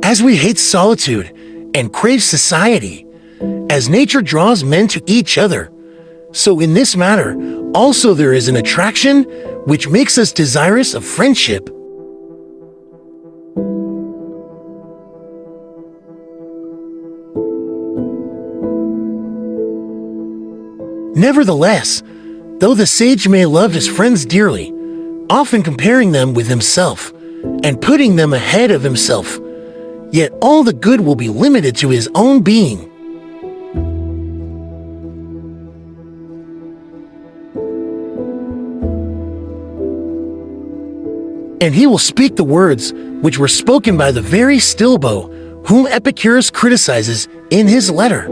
As we hate solitude and crave society, as nature draws men to each other, so in this matter also there is an attraction which makes us desirous of friendship. Nevertheless, though the sage may love his friends dearly, often comparing them with himself and putting them ahead of himself, yet all the good will be limited to his own being. And he will speak the words which were spoken by the very Stilbo, whom Epicurus criticizes in his letter.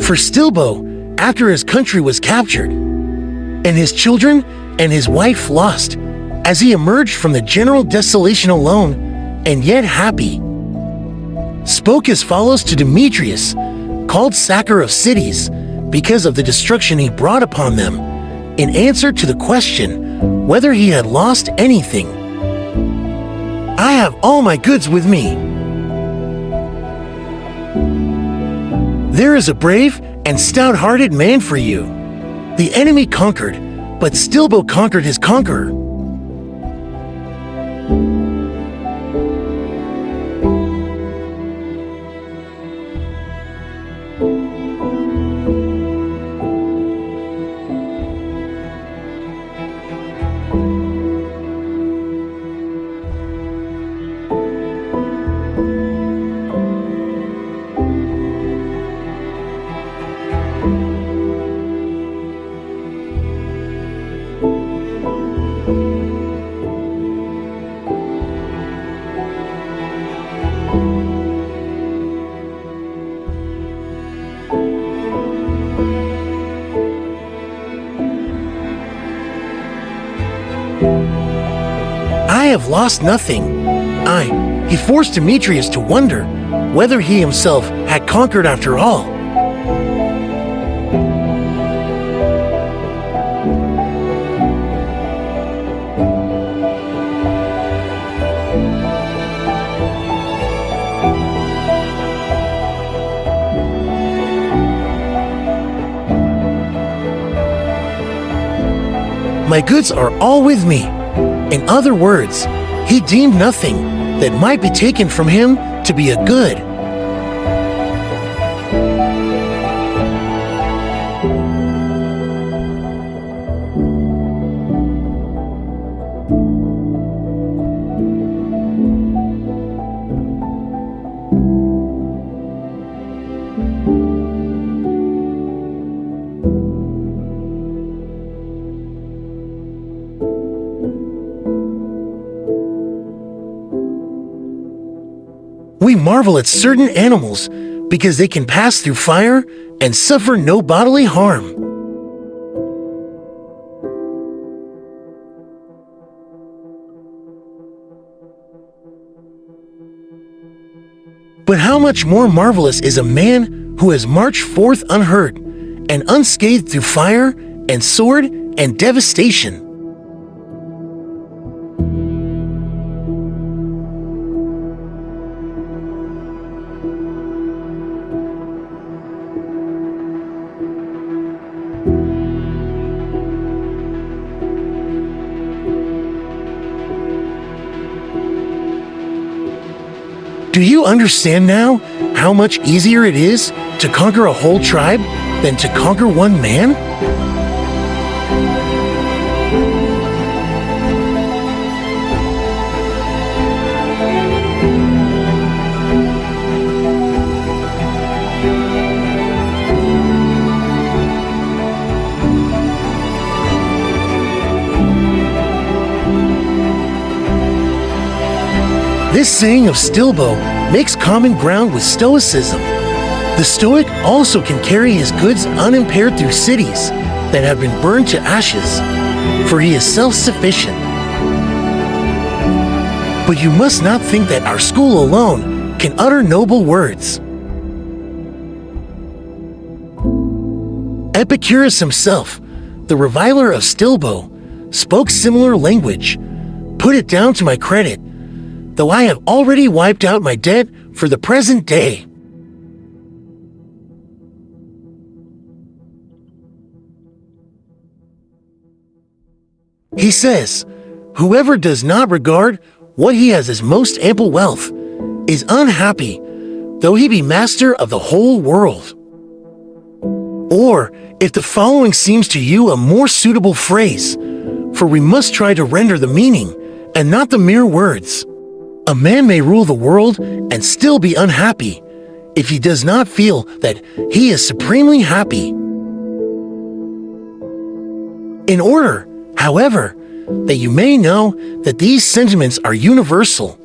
For Stilbo, after his country was captured, and his children and his wife lost, as he emerged from the general desolation alone, and yet happy, spoke as follows to Demetrius, called sacker of cities, because of the destruction he brought upon them, in answer to the question whether he had lost anything. I have all my goods with me. There is a brave and stout-hearted man for you. The enemy conquered, but Stilbo conquered his conqueror. I have lost nothing. He forced Demetrius to wonder whether he himself had conquered after all. My goods are all with me. In other words, he deemed nothing that might be taken from him to be a good. We marvel at certain animals because they can pass through fire and suffer no bodily harm. But how much more marvelous is a man who has marched forth unhurt and unscathed through fire and sword and devastation? Do you understand now how much easier it is to conquer a whole tribe than to conquer one man? This saying of Stilbo makes common ground with Stoicism. The Stoic also can carry his goods unimpaired through cities that have been burned to ashes, for he is self-sufficient. But you must not think that our school alone can utter noble words. Epicurus himself, the reviler of Stilbo, spoke similar language. Put it down to my credit, though I have already wiped out my debt for the present day. He says, whoever does not regard what he has as most ample wealth is unhappy, though he be master of the whole world. Or, if the following seems to you a more suitable phrase, for we must try to render the meaning and not the mere words. A man may rule the world and still be unhappy if he does not feel that he is supremely happy. In order, however, that you may know that these sentiments are universal,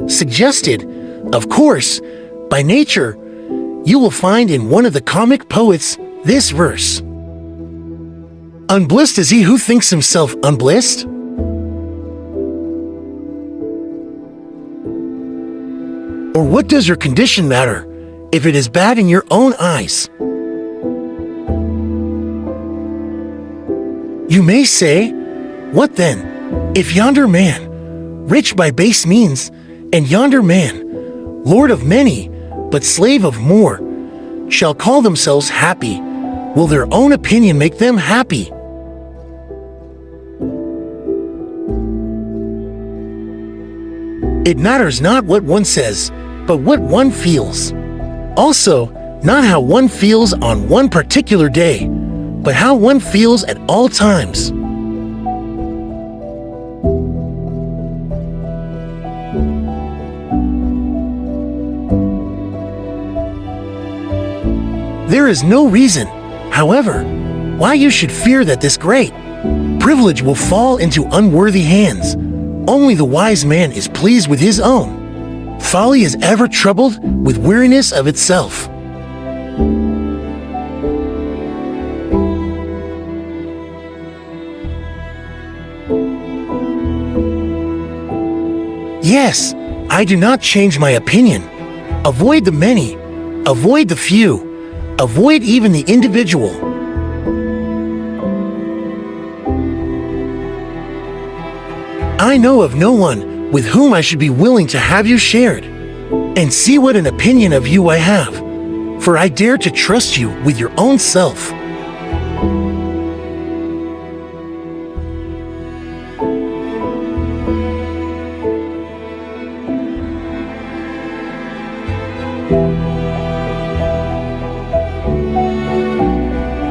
suggested, of course, by nature, you will find in one of the comic poets this verse. Unblissed is he who thinks himself unblissed. Or what does your condition matter if it is bad in your own eyes? You may say, what then, if yonder man, rich by base means, and yonder man, lord of many, but slave of more, shall call themselves happy, will their own opinion make them happy? It matters not what one says, but what one feels. Also, not how one feels on one particular day, but how one feels at all times. There is no reason, however, why you should fear that this great privilege will fall into unworthy hands. Only the wise man is pleased with his own. Folly is ever troubled with weariness of itself. Yes, I do not change my opinion. Avoid the many, avoid the few, avoid even the individual. I know of no one with whom I should be willing to have you shared. And see what an opinion of you I have, for I dare to trust you with your own self.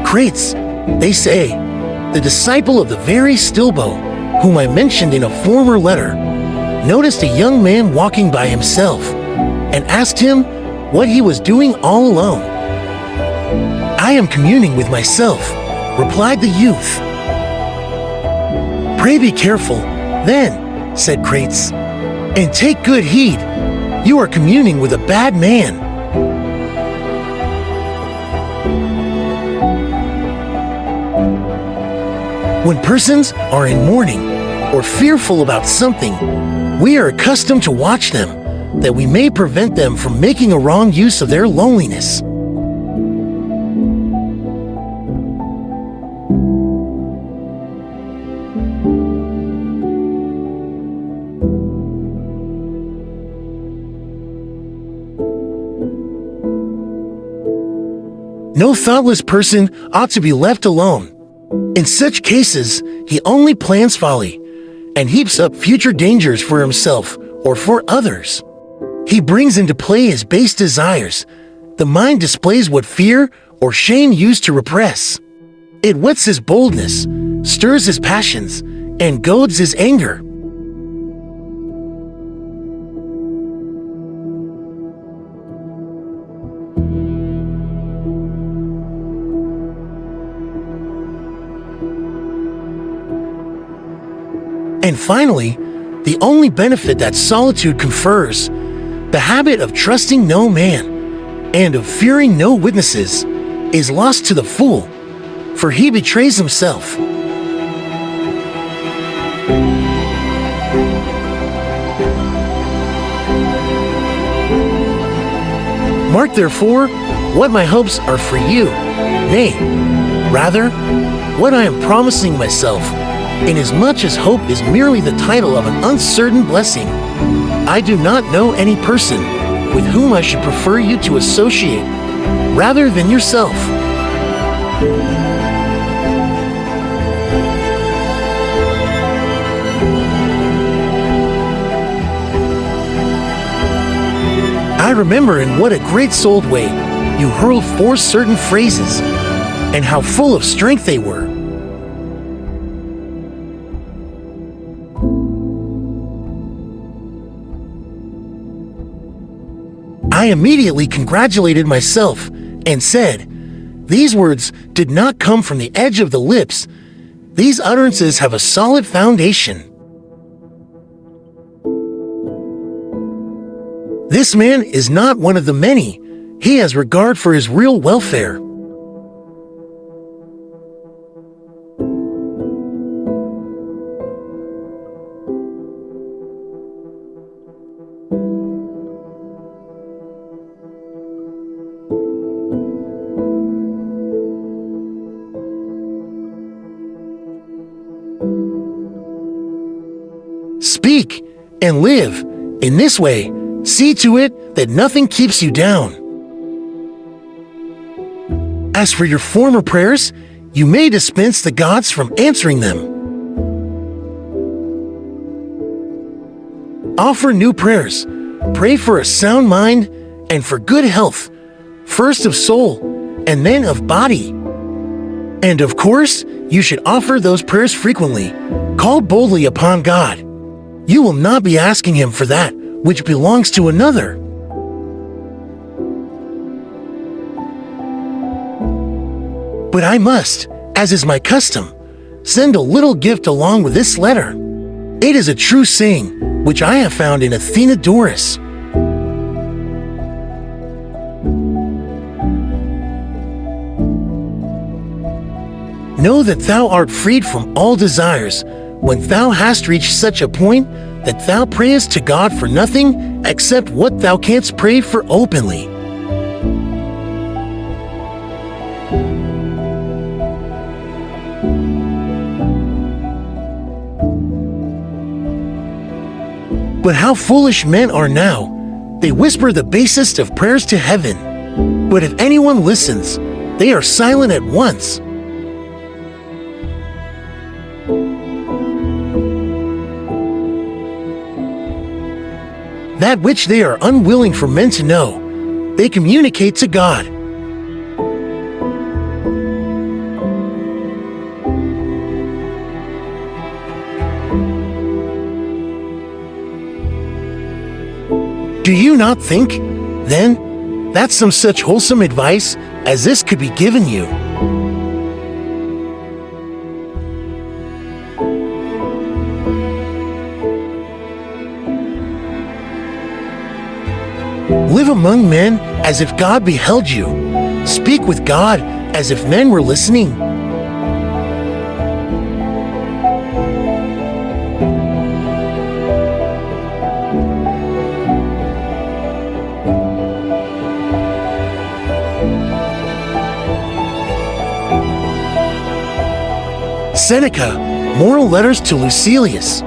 Crates, they say, the disciple of the very Stilbo, whom I mentioned in a former letter, noticed a young man walking by himself and asked him what he was doing all alone. I am communing with myself, replied the youth. Pray be careful, then, said Crates, and take good heed. You are communing with a bad man. When persons are in mourning or fearful about something, we are accustomed to watch them, that we may prevent them from making a wrong use of their loneliness. No thoughtless person ought to be left alone. In such cases, he only plans folly and heaps up future dangers for himself or for others. He brings into play his base desires. The mind displays what fear or shame used to repress. It whets his boldness, stirs his passions, and goads his anger. And finally, the only benefit that solitude confers, the habit of trusting no man and of fearing no witnesses, is lost to the fool, for he betrays himself. Mark therefore what my hopes are for you, nay, rather, what I am promising myself, inasmuch as hope is merely the title of an uncertain blessing. I do not know any person with whom I should prefer you to associate rather than yourself. I remember in what a great-souled way you hurled forth certain phrases, and how full of strength they were. I immediately congratulated myself and said, "These words did not come from the edge of the lips. These utterances have a solid foundation." This man is not one of the many. He has regard for his real welfare. Speak and live in this way. See to it that nothing keeps you down. As for your former prayers, you may dispense the gods from answering them. Offer new prayers. Pray for a sound mind and for good health, first of soul and then of body. And of course, you should offer those prayers frequently. Call boldly upon God. You will not be asking Him for that which belongs to another. But I must, as is my custom, send a little gift along with this letter. It is a true saying, which I have found in Athenodorus. Know that thou art freed from all desires when thou hast reached such a point that thou prayest to God for nothing except what thou canst pray for openly. But how foolish men are now! They whisper the basest of prayers to heaven. But if anyone listens, they are silent at once. That which they are unwilling for men to know, they communicate to God. Do you not think, then, that some such wholesome advice as this could be given you? Live among men as if God beheld you. Speak with God as if men were listening. Seneca, Moral Letters to Lucilius.